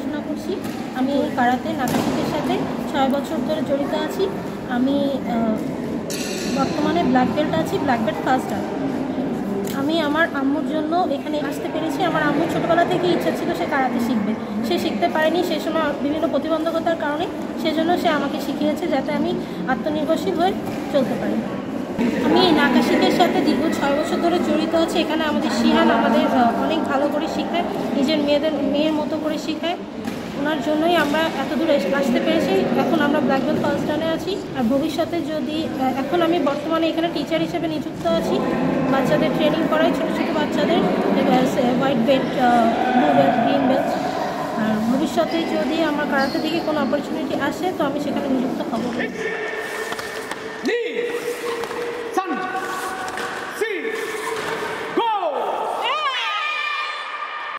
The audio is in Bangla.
পড়াশোনা করছি। আমি কারাতে নাকাশিকের সাথে 6 বছর ধরে জড়িত আছি। আমি বর্তমানে ব্ল্যাক বেল্ট আছি, ব্ল্যাক বেল্ট ফার্স্ট আর। আমি আমার আম্মুর জন্য এখানে আসতে পেরেছি। আমার আম্মুর ছোটোবেলা থেকে ইচ্ছা ছিল সে কারাতে শিখবে, সে শিখতে পারেনি সে সময় বিভিন্ন প্রতিবন্ধকতার কারণে। সেজন্য সে আমাকে শিখিয়েছে যাতে আমি আত্মনির্ভরশীল হয়ে চলতে পারি। আমি এই নাকাশিকের সাথে দীর্ঘ 6 বছর ধরে জড়িত আছি। এখানে আমাদের শিহান আমাদের অনেক ভালো করে শেখায়, নিজের মেয়ের মতো করে শেখায়। ওনার জন্যই আমরা এত দূর আসতে পেরেছি। এখন আমরা ব্ল্যাক বেল্ট ফার্স্ট ডানে আছি। আর ভবিষ্যতে যদি এখন আমি বর্তমানে এখানে টিচার হিসেবে নিযুক্ত আছি, বাচ্চাদের ট্রেনিং করাই, ছোটো ছোটো বাচ্চাদের white belt, blue belt, green belt. আর ভবিষ্যতে যদি আমার কারাতে থেকে কোনো অপরচুনিটি আসে তো আমি সেখানে নিযুক্ত হব।